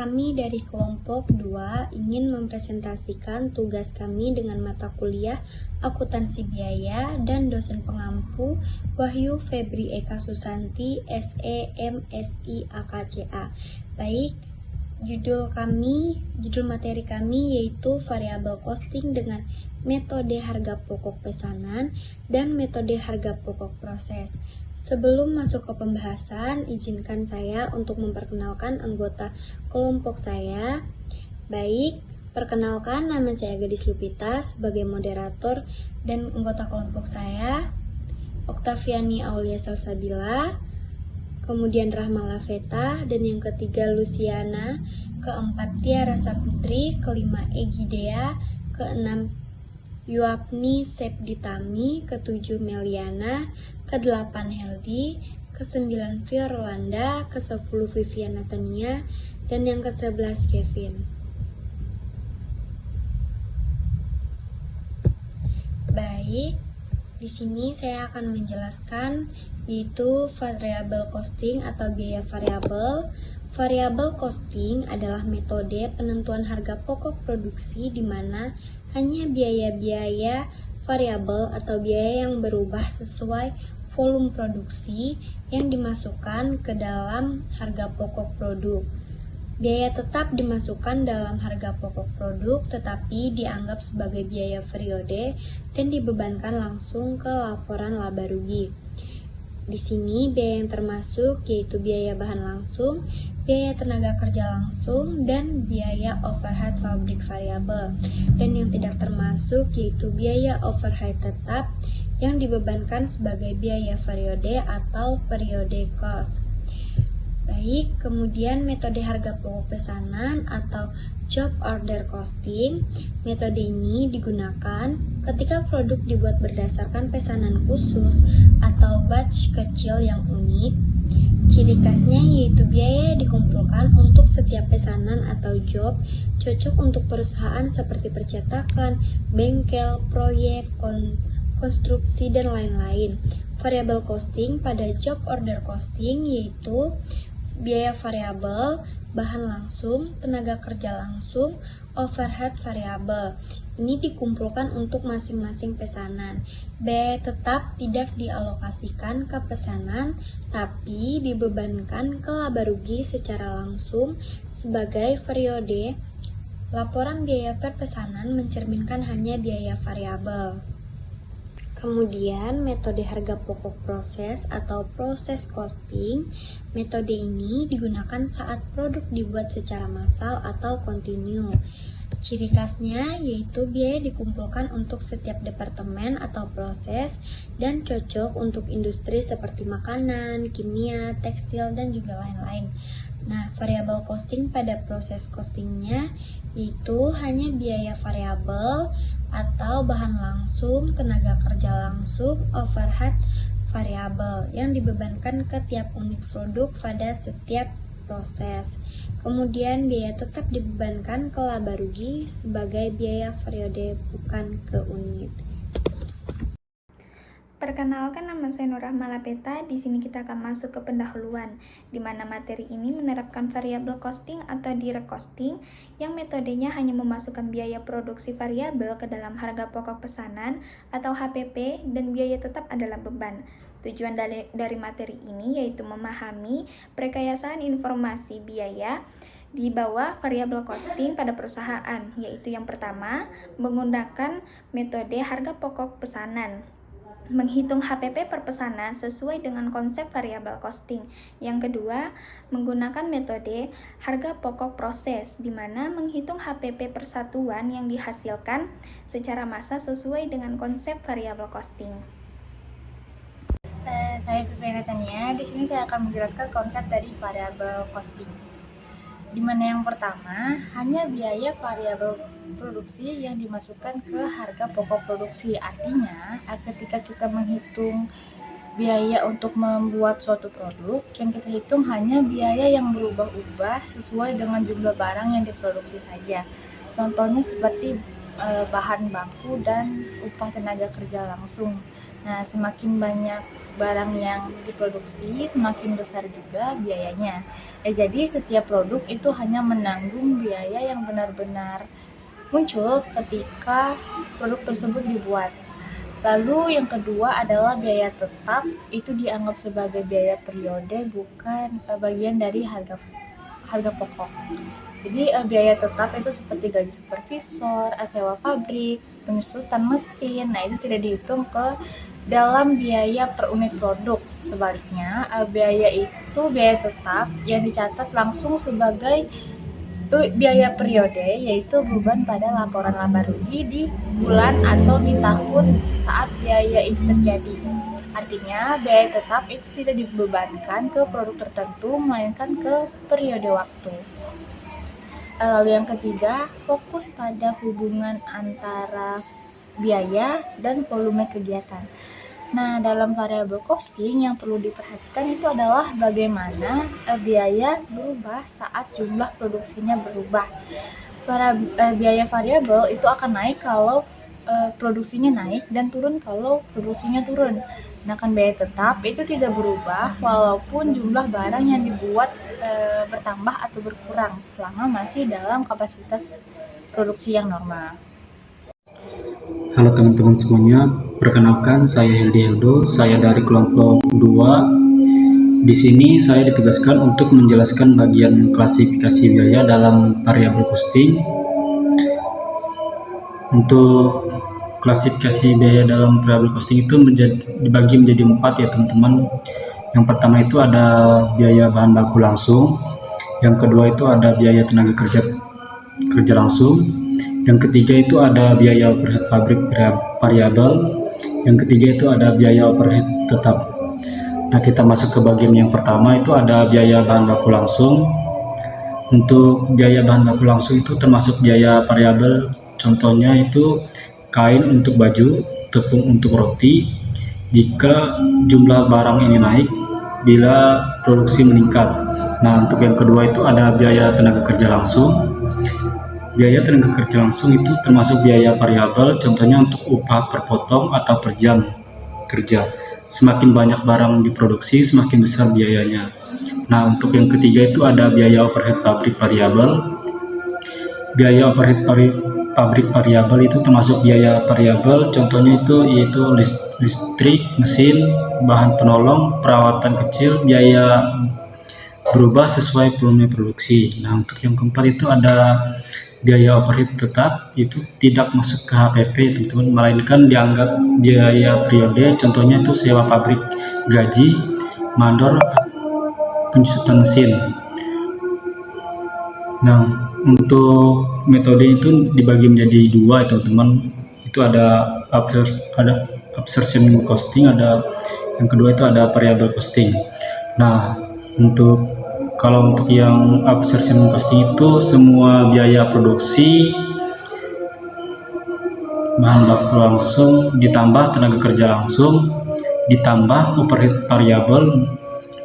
Kami dari kelompok 2 ingin mempresentasikan tugas kami dengan mata kuliah akuntansi biaya dan dosen pengampu Wahyu Febri Eka Susanti, SE, MSI, AKCA. Baik, judul materi kami yaitu variabel costing dengan metode harga pokok pesanan dan metode harga pokok proses. Sebelum masuk ke pembahasan, izinkan saya untuk memperkenalkan anggota kelompok saya. Baik, perkenalkan, nama saya Gadis Lupita sebagai moderator dan anggota kelompok saya, Oktaviani Aulia Salsabila, kemudian Rahma Laveta, dan yang ketiga Luciana, keempat Tiara Saputri, kelima Egidea, keenam Yuapni Sepditami, ketujuh Meliana, kedelapan Heldi, kesembilan Fiorlanda, kesepuluh Vivian Natania, dan yang ke-11 Kevin. Baik, di sini saya akan menjelaskan yaitu variabel costing atau biaya variabel. Variabel costing adalah metode penentuan harga pokok produksi di mana hanya biaya-biaya variabel atau biaya yang berubah sesuai volume produksi yang dimasukkan ke dalam harga pokok produk. Biaya tetap dimasukkan dalam harga pokok produk tetapi dianggap sebagai biaya periode dan dibebankan langsung ke laporan laba rugi. Di sini biaya yang termasuk yaitu biaya bahan langsung, biaya tenaga kerja langsung, dan biaya overhead pabrik variabel. Dan yang tidak termasuk yaitu biaya overhead tetap yang dibebankan sebagai biaya periode atau periode cost. Baik, kemudian metode harga pokok pesanan atau job order costing. Metode ini digunakan ketika produk dibuat berdasarkan pesanan khusus atau batch kecil yang unik. Ciri khasnya yaitu biaya dikumpulkan untuk setiap pesanan atau job, cocok untuk perusahaan seperti percetakan, bengkel, proyek, konstruksi, dan lain-lain. Variable costing pada job order costing yaitu biaya variabel, bahan langsung, tenaga kerja langsung, overhead variabel. Ini dikumpulkan untuk masing-masing pesanan. Biaya tetap tidak dialokasikan ke pesanan, tapi dibebankan ke laba rugi secara langsung sebagai periode. Laporan biaya per pesanan mencerminkan hanya biaya variabel. Kemudian metode harga pokok proses atau proses costing. Metode ini digunakan saat produk dibuat secara massal atau kontinu. Ciri khasnya yaitu biaya dikumpulkan untuk setiap departemen atau proses dan cocok untuk industri seperti makanan, kimia, tekstil, dan juga lain-lain. Nah, variabel costing pada proses costingnya yaitu hanya biaya variabel atau bahan langsung, tenaga kerja langsung, overhead variabel yang dibebankan ke tiap unit produk pada setiap proses. Kemudian biaya tetap dibebankan ke laba rugi sebagai biaya periode bukan ke unit. Perkenalkan, nama saya Nur Rahma Laveta. Di sini kita akan masuk ke pendahuluan, di mana materi ini menerapkan variabel costing atau direct costing, yang metodenya hanya memasukkan biaya produksi variabel ke dalam harga pokok pesanan atau HPP, dan biaya tetap adalah beban. Tujuan dari materi ini yaitu memahami perekayasaan informasi biaya di bawah variabel costing pada perusahaan, yaitu yang pertama, menggunakan metode harga pokok pesanan. Menghitung HPP per pesanan sesuai dengan konsep variabel costing. Yang kedua, menggunakan metode harga pokok proses, di mana menghitung HPP per satuan yang dihasilkan secara massa sesuai dengan konsep variabel costing. Saya Vivian Natania. Di sini saya akan menjelaskan konsep dari variabel costing. Di mana yang pertama, hanya biaya variabel produksi yang dimasukkan ke harga pokok produksi. Artinya, ketika kita menghitung biaya untuk membuat suatu produk, yang kita hitung hanya biaya yang berubah-ubah sesuai dengan jumlah barang yang diproduksi saja. Contohnya seperti bahan baku dan upah tenaga kerja langsung. Nah, semakin banyak barang yang diproduksi, semakin besar juga biayanya. Jadi setiap produk itu hanya menanggung biaya yang benar-benar muncul ketika produk tersebut dibuat. Lalu yang kedua adalah biaya tetap, itu dianggap sebagai biaya periode, bukan bagian dari harga pokok. Jadi biaya tetap itu seperti gaji supervisor, sewa pabrik, penyusutan mesin. Nah, itu tidak dihitung ke dalam biaya per unit produk. Sebaliknya, biaya tetap yang dicatat langsung sebagai biaya periode, yaitu beban pada laporan laba rugi di bulan atau di tahun saat biaya itu terjadi. Artinya, biaya tetap itu tidak dibebankan ke produk tertentu, melainkan ke periode waktu. Lalu yang ketiga, fokus pada hubungan antara biaya dan volume kegiatan. Nah, dalam variable costing yang perlu diperhatikan itu adalah bagaimana biaya berubah saat jumlah produksinya berubah. Biaya variabel itu akan naik kalau produksinya naik dan turun kalau produksinya turun. Nah, kan biaya tetap itu tidak berubah walaupun jumlah barang yang dibuat bertambah atau berkurang selama masih dalam kapasitas produksi yang normal. Halo teman-teman semuanya, perkenalkan saya Hildi Hildo, saya dari kelompok 2. Di sini saya ditugaskan untuk menjelaskan bagian klasifikasi biaya dalam variabel costing. Untuk klasifikasi biaya dalam variabel costing itu dibagi menjadi 4 ya teman-teman. Yang pertama itu ada biaya bahan baku langsung, yang kedua itu ada biaya tenaga kerja langsung, yang ketiga itu ada biaya overhead pabrik variabel, yang ketiga itu ada biaya overhead tetap. Nah, kita masuk ke bagian yang pertama, itu ada biaya bahan baku langsung. Untuk biaya bahan baku langsung itu termasuk biaya variabel, contohnya itu kain untuk baju, tepung untuk roti. Jika jumlah barang ini naik bila produksi meningkat. Nah, untuk yang kedua itu ada biaya tenaga kerja langsung. Biaya tenaga kerja langsung itu termasuk biaya variabel, contohnya untuk upah per potong atau per jam kerja. Semakin banyak barang diproduksi, semakin besar biayanya. Nah, untuk yang ketiga itu ada biaya overhead pabrik variabel. Biaya overhead pabrik variabel itu termasuk biaya variabel, contohnya itu yaitu listrik, mesin, bahan penolong, perawatan kecil, biaya berubah sesuai volume produksi. Nah, untuk yang keempat itu ada biaya overhead tetap, itu tidak masuk ke HPP teman-teman, melainkan dianggap biaya periode, contohnya itu sewa pabrik, gaji, mandor, penyusutan mesin. Nah, untuk metode itu dibagi menjadi 2 teman-teman, itu ada absorption costing, yang kedua itu ada variable costing. Nah, kalau untuk yang absorption costing itu semua biaya produksi, bahan baku langsung, ditambah tenaga kerja langsung, ditambah overhead variabel,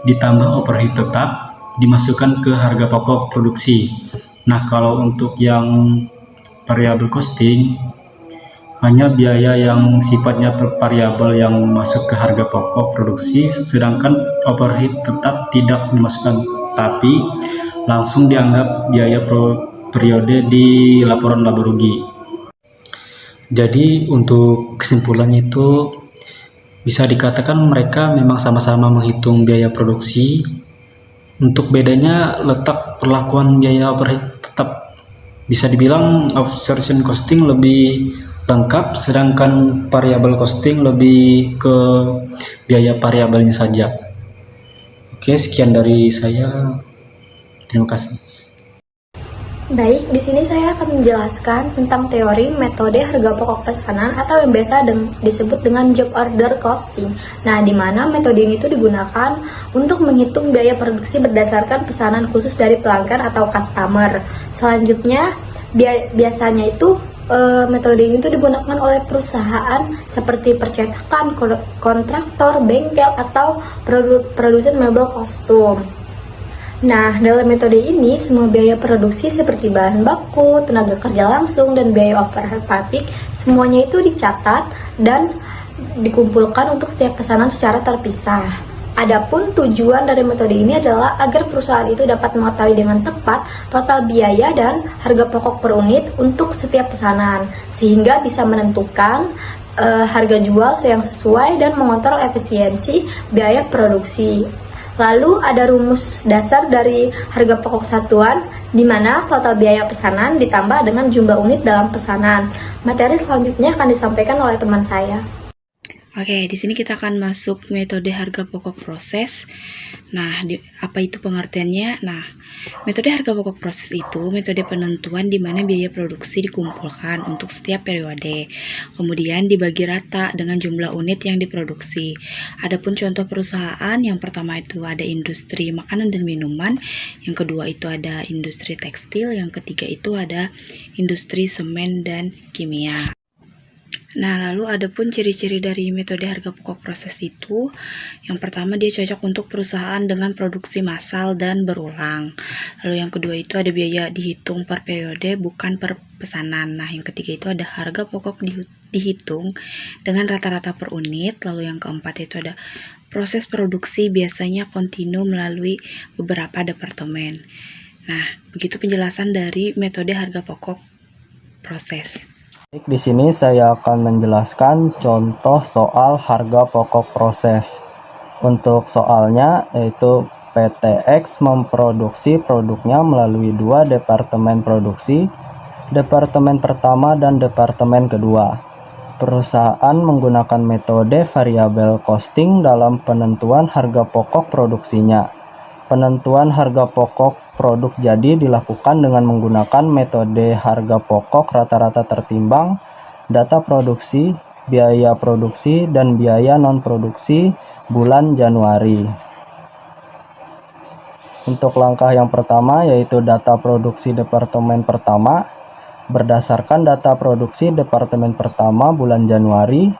ditambah overhead tetap, dimasukkan ke harga pokok produksi. Nah, kalau untuk yang variable costing, hanya biaya yang sifatnya variabel yang masuk ke harga pokok produksi, sedangkan overhead tetap tidak dimasukkan, tapi langsung dianggap biaya periode di laporan laba rugi. Jadi untuk kesimpulannya itu bisa dikatakan mereka memang sama-sama menghitung biaya produksi. Untuk bedanya letak perlakuan biaya overhead tetap. Bisa dibilang absorption costing lebih lengkap, sedangkan variable costing lebih ke biaya variabelnya saja. Oke, sekian dari saya. Terima kasih. Baik, di sini saya akan menjelaskan tentang teori metode harga pokok pesanan atau yang biasa disebut dengan job order costing. Nah, di mana metode ini itu digunakan untuk menghitung biaya produksi berdasarkan pesanan khusus dari pelanggan atau customer. Selanjutnya, biasanya itu metode ini itu digunakan oleh perusahaan seperti percetakan, kontraktor, bengkel, atau produsen mebel kostum. Nah, dalam metode ini, semua biaya produksi seperti bahan baku, tenaga kerja langsung, dan biaya overhead pabrik, semuanya itu dicatat dan dikumpulkan untuk setiap pesanan secara terpisah. Adapun tujuan dari metode ini adalah agar perusahaan itu dapat mengetahui dengan tepat total biaya dan harga pokok per unit untuk setiap pesanan, sehingga bisa menentukan harga jual yang sesuai dan mengontrol efisiensi biaya produksi. Lalu ada rumus dasar dari harga pokok satuan, di mana total biaya pesanan ditambah dengan jumlah unit dalam pesanan. Materi selanjutnya akan disampaikan oleh teman saya. Oke, di sini kita akan masuk metode harga pokok proses. Nah, apa itu pengertiannya? Nah, metode harga pokok proses itu metode penentuan di mana biaya produksi dikumpulkan untuk setiap periode, kemudian dibagi rata dengan jumlah unit yang diproduksi. Adapun contoh perusahaan, yang pertama itu ada industri makanan dan minuman, yang kedua itu ada industri tekstil, yang ketiga itu ada industri semen dan kimia. Nah, lalu ada pun ciri-ciri dari metode harga pokok proses itu. Yang pertama, dia cocok untuk perusahaan dengan produksi massal dan berulang. Lalu yang kedua itu ada biaya dihitung per periode, bukan per pesanan. Nah, yang ketiga itu ada harga pokok dihitung dengan rata-rata per unit. Lalu yang keempat itu ada proses produksi biasanya kontinu melalui beberapa departemen. Nah, begitu penjelasan dari metode harga pokok proses. Baik, di sini saya akan menjelaskan contoh soal harga pokok proses. Untuk soalnya yaitu PT X memproduksi produknya melalui dua departemen produksi, departemen pertama dan departemen kedua. Perusahaan menggunakan metode variable costing dalam penentuan harga pokok produksinya. Penentuan harga pokok produk jadi dilakukan dengan menggunakan metode harga pokok rata-rata tertimbang, data produksi, biaya produksi, dan biaya non-produksi bulan Januari. Untuk langkah yang pertama yaitu data produksi departemen pertama. Berdasarkan data produksi departemen pertama bulan Januari,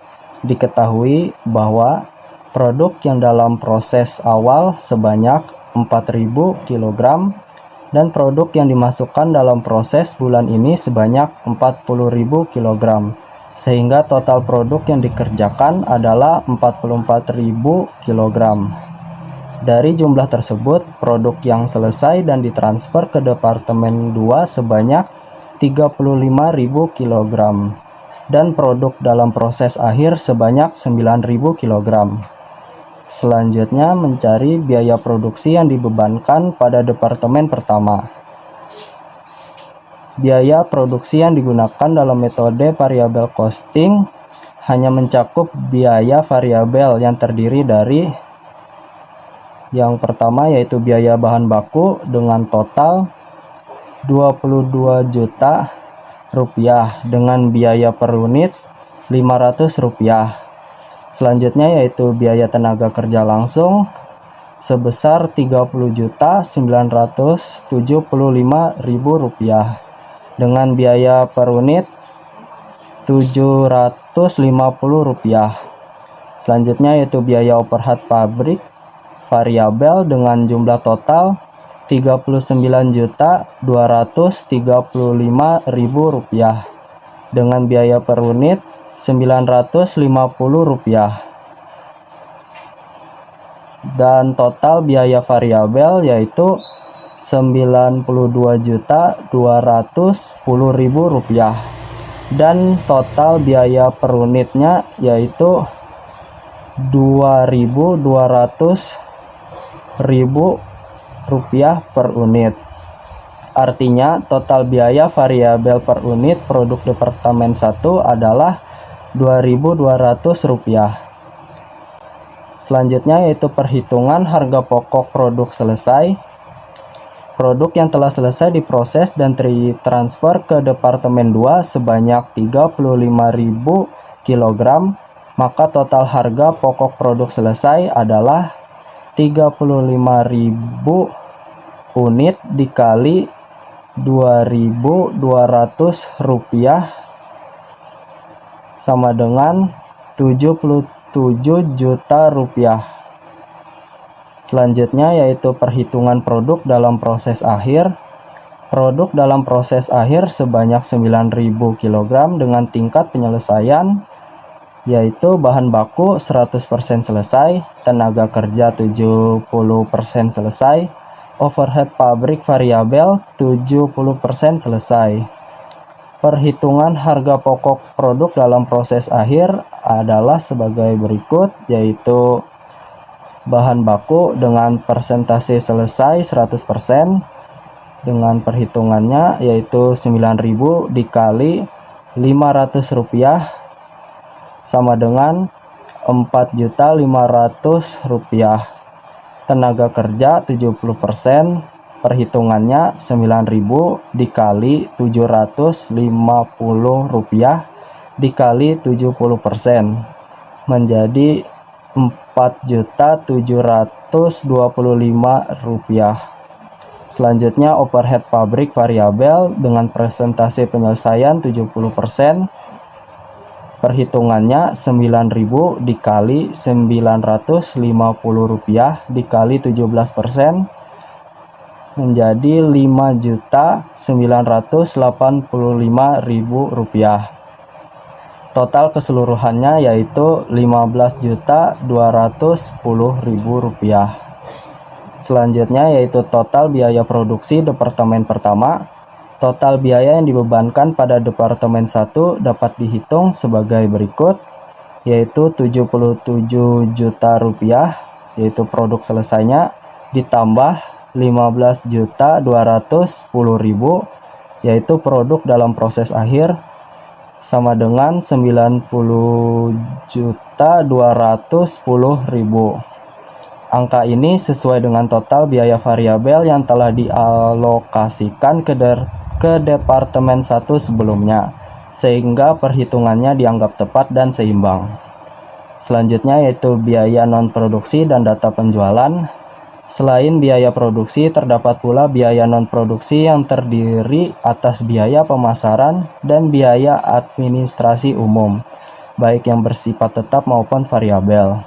diketahui bahwa produk yang dalam proses awal sebanyak 4.000 kg dan produk yang dimasukkan dalam proses bulan ini sebanyak 40.000 kg, sehingga total produk yang dikerjakan adalah 44.000 kg. Dari jumlah tersebut, produk yang selesai dan ditransfer ke departemen 2 sebanyak 35.000 kg dan produk dalam proses akhir sebanyak 9.000 kg. Selanjutnya, mencari biaya produksi yang dibebankan pada departemen pertama. Biaya produksi yang digunakan dalam metode variable costing hanya mencakup biaya variabel yang terdiri dari yang pertama yaitu biaya bahan baku dengan total 22 juta rupiah dengan biaya per unit 500 rupiah. Selanjutnya yaitu biaya tenaga kerja langsung sebesar 30.975.000 rupiah dengan biaya per unit 750 rupiah. Selanjutnya yaitu biaya overhead pabrik variabel dengan jumlah total 39.235.000 rupiah dengan biaya per unit 950 rupiah. Dan total biaya variabel yaitu 92.210.000 rupiah dan total biaya per unitnya yaitu 2.200.000 rupiah per unit. Artinya total biaya variabel per unit produk departemen 1 adalah 2.200 rupiah. Selanjutnya yaitu perhitungan harga pokok produk selesai. Produk yang telah selesai diproses dan ditransfer ke departemen 2 sebanyak 35.000 kg, maka total harga pokok produk selesai adalah 35.000 unit dikali 2.200 rupiah sama dengan 77 juta rupiah. Selanjutnya yaitu perhitungan produk dalam proses akhir. Produk dalam proses akhir sebanyak 9.000 kg dengan tingkat penyelesaian yaitu bahan baku 100% selesai, tenaga kerja 70% selesai, overhead pabrik variabel 70% selesai. Perhitungan harga pokok produk dalam proses akhir adalah sebagai berikut, yaitu bahan baku dengan persentase selesai 100% dengan perhitungannya yaitu 9.000 dikali Rp500 sama dengan Rp4.500. Tenaga kerja 70%, perhitungannya 9.000 dikali Rp750 dikali 70% menjadi Rp4.725. Selanjutnya overhead pabrik variabel dengan persentase penyelesaian 70%, perhitungannya 9.000 dikali Rp950 dikali 17% menjadi Rp5.985.000. Total keseluruhannya yaitu Rp15.210.000. Selanjutnya yaitu total biaya produksi departemen pertama. Total biaya yang dibebankan pada Departemen 1 dapat dihitung sebagai berikut, yaitu Rp77 juta, yaitu produk selesainya, ditambah Rp15.210.000, yaitu produk dalam proses akhir, sama dengan Rp90.210.000. Angka ini sesuai dengan total biaya variabel yang telah dialokasikan ke Departemen 1 sebelumnya, sehingga perhitungannya dianggap tepat dan seimbang. Selanjutnya yaitu biaya non-produksi dan data penjualan. Selain biaya produksi, terdapat pula biaya non-produksi yang terdiri atas biaya pemasaran dan biaya administrasi umum, baik yang bersifat tetap maupun variabel.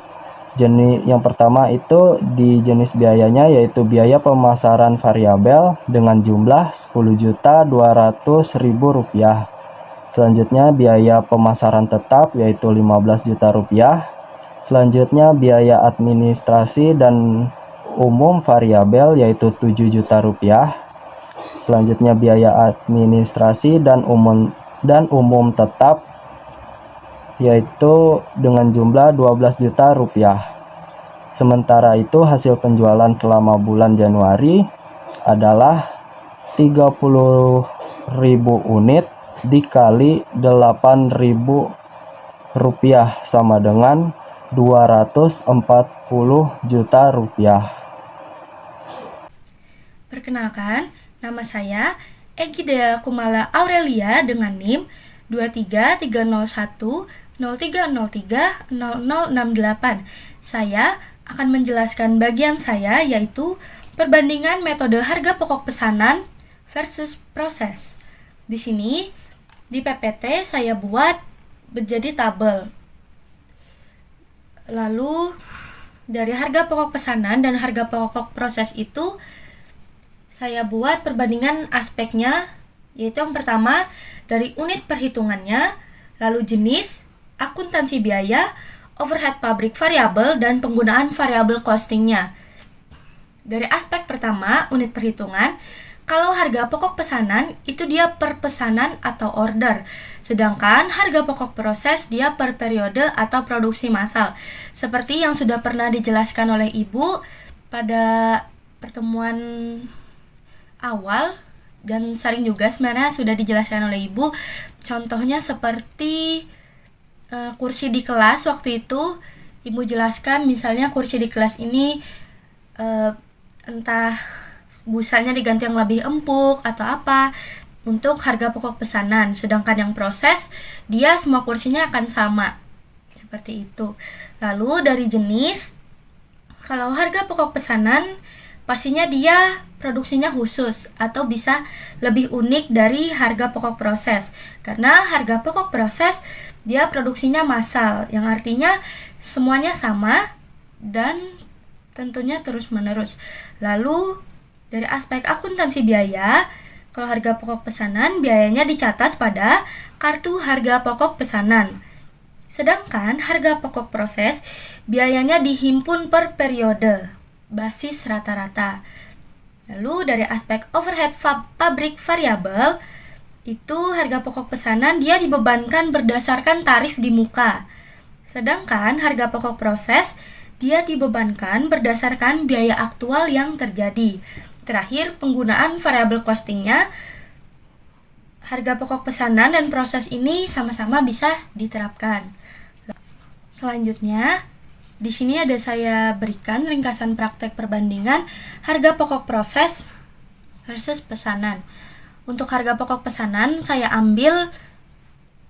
Jenis yang pertama itu di jenis biayanya yaitu biaya pemasaran variabel dengan jumlah Rp10.200.000. Selanjutnya biaya pemasaran tetap yaitu Rp15 juta. Selanjutnya biaya administrasi dan umum variabel yaitu Rp7 juta. Selanjutnya biaya administrasi dan umum tetap yaitu dengan jumlah Rp12 juta. Sementara itu hasil penjualan selama bulan Januari adalah 30.000 unit dikali Rp8.000 sama dengan Rp240 juta. Perkenalkan, nama saya Egida Kumala Aurelia dengan NIM 2330103030068. Saya akan menjelaskan bagian saya yaitu perbandingan metode harga pokok pesanan versus proses. Di sini di PPT saya buat menjadi tabel. Lalu dari harga pokok pesanan dan harga pokok proses itu saya buat perbandingan aspeknya, yaitu yang pertama dari unit perhitungannya, lalu jenis, akuntansi biaya, overhead pabrik variabel, dan penggunaan variabel costingnya. Dari aspek pertama, unit perhitungan, kalau harga pokok pesanan itu dia per pesanan atau order, sedangkan harga pokok proses dia per periode atau produksi massal. Seperti yang sudah pernah dijelaskan oleh Ibu pada pertemuan awal, dan sering juga sebenarnya sudah dijelaskan oleh Ibu. Contohnya seperti kursi di kelas waktu itu Ibu jelaskan, misalnya kursi di kelas ini entah busanya diganti yang lebih empuk atau apa untuk harga pokok pesanan, sedangkan yang proses dia semua kursinya akan sama, seperti itu. Lalu dari jenis, kalau harga pokok pesanan pastinya dia produksinya khusus atau bisa lebih unik dari harga pokok proses, karena harga pokok proses dia produksinya massal, yang artinya semuanya sama dan tentunya terus menerus. Lalu dari aspek akuntansi biaya, kalau harga pokok pesanan biayanya dicatat pada kartu harga pokok pesanan, Sedangkan harga pokok proses biayanya dihimpun per periode, basis rata-rata. Lalu dari aspek overhead pabrik variabel, itu harga pokok pesanan dia dibebankan berdasarkan tarif di muka. Sedangkan harga pokok proses dia dibebankan berdasarkan biaya aktual yang terjadi. Terakhir, penggunaan variable costingnya, harga pokok pesanan dan proses ini sama-sama bisa diterapkan. Selanjutnya, di sini ada saya berikan ringkasan praktek perbandingan harga pokok proses versus pesanan. Untuk harga pokok pesanan, saya ambil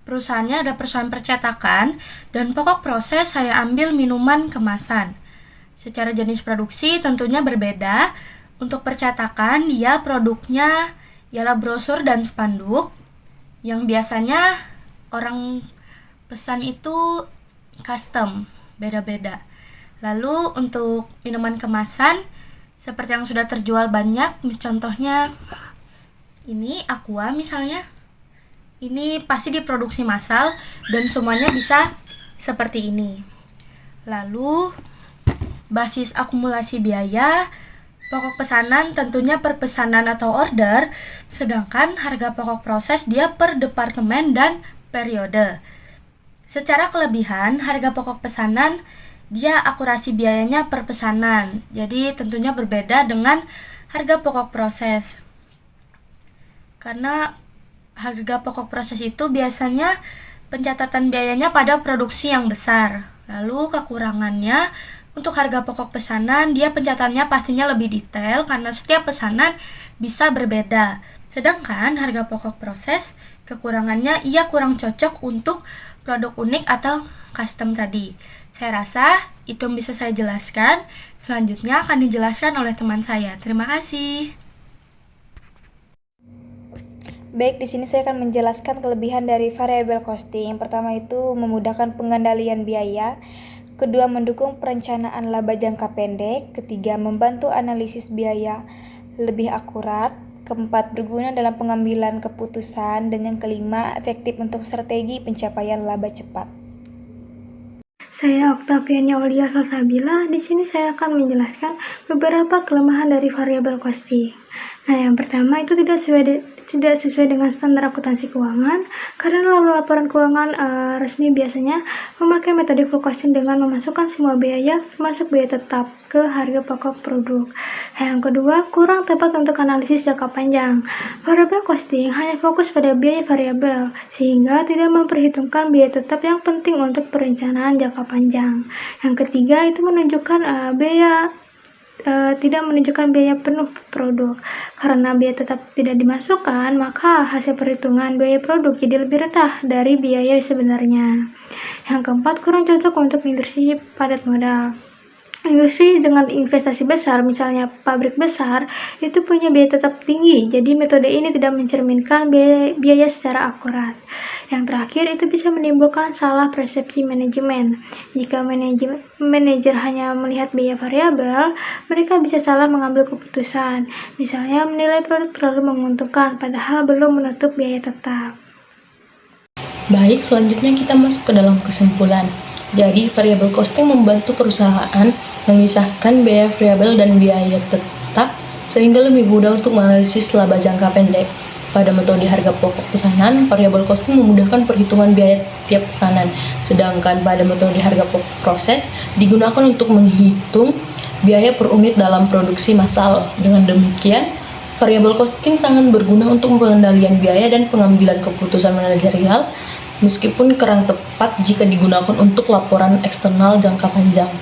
perusahaannya ada perusahaan percetakan, dan pokok proses saya ambil minuman kemasan. Secara jenis produksi tentunya berbeda. Untuk percetakan, dia produknya ialah brosur dan spanduk, yang biasanya orang pesan itu custom, beda-beda. Lalu untuk minuman kemasan, seperti yang sudah terjual banyak, contohnya ini Aqua misalnya, ini pasti diproduksi massal dan semuanya bisa seperti ini. Lalu basis akumulasi biaya, pokok pesanan tentunya per pesanan atau order, sedangkan harga pokok proses dia per departemen dan periode. Secara kelebihan, harga pokok pesanan dia akurasi biayanya per pesanan, jadi tentunya berbeda dengan harga pokok proses. Karena harga pokok proses itu biasanya pencatatan biayanya pada produksi yang besar. Lalu kekurangannya, untuk harga pokok pesanan dia pencatatannya pastinya lebih detail karena setiap pesanan bisa berbeda. Sedangkan harga pokok proses, kekurangannya ia kurang cocok untuk produk unik atau custom tadi. Saya rasa itu yang bisa saya jelaskan. Selanjutnya akan dijelaskan oleh teman saya. Terima kasih. Baik, di sini saya akan menjelaskan kelebihan dari variable costing. Yang pertama itu memudahkan pengendalian biaya. Kedua, mendukung perencanaan laba jangka pendek. Ketiga, membantu analisis biaya lebih akurat. Keempat, berguna dalam pengambilan keputusan. Dan yang kelima, efektif untuk strategi pencapaian laba cepat. Saya Oktaviania Aulia Salsabila. Di sini saya akan menjelaskan beberapa kelemahan dari variable costing. Nah, yang pertama itu tidak sesuai dengan standar akuntansi keuangan, karena dalam laporan keuangan resmi biasanya memakai metode full costing dengan memasukkan semua biaya termasuk biaya tetap ke harga pokok produk. Yang kedua, kurang tepat untuk analisis jangka panjang. Variable costing hanya fokus pada biaya variabel sehingga tidak memperhitungkan biaya tetap yang penting untuk perencanaan jangka panjang. Yang ketiga, itu menunjukkan tidak menunjukkan biaya penuh produk. Karena biaya tetap tidak dimasukkan, maka hasil perhitungan biaya produk jadi lebih rendah dari biaya sebenarnya. Yang keempat, kurang cocok untuk industri padat modal. Industri dengan investasi besar, misalnya pabrik besar, itu punya biaya tetap tinggi, jadi metode ini tidak mencerminkan biaya secara akurat. Yang terakhir, itu bisa menimbulkan salah persepsi manajemen. Jika manajer hanya melihat biaya variabel, mereka bisa salah mengambil keputusan. Misalnya menilai produk terlalu menguntungkan, padahal belum menutup biaya tetap. Baik, selanjutnya kita masuk ke dalam kesimpulan. Jadi, variable costing membantu perusahaan memisahkan biaya variabel dan biaya tetap sehingga lebih mudah untuk menganalisis laba jangka pendek. Pada metode harga pokok pesanan, variable costing memudahkan perhitungan biaya tiap pesanan. Sedangkan pada metode harga pokok proses digunakan untuk menghitung biaya per unit dalam produksi massal. Dengan demikian, variable costing sangat berguna untuk pengendalian biaya dan pengambilan keputusan manajerial, meskipun kurang tepat jika digunakan untuk laporan eksternal jangka panjang.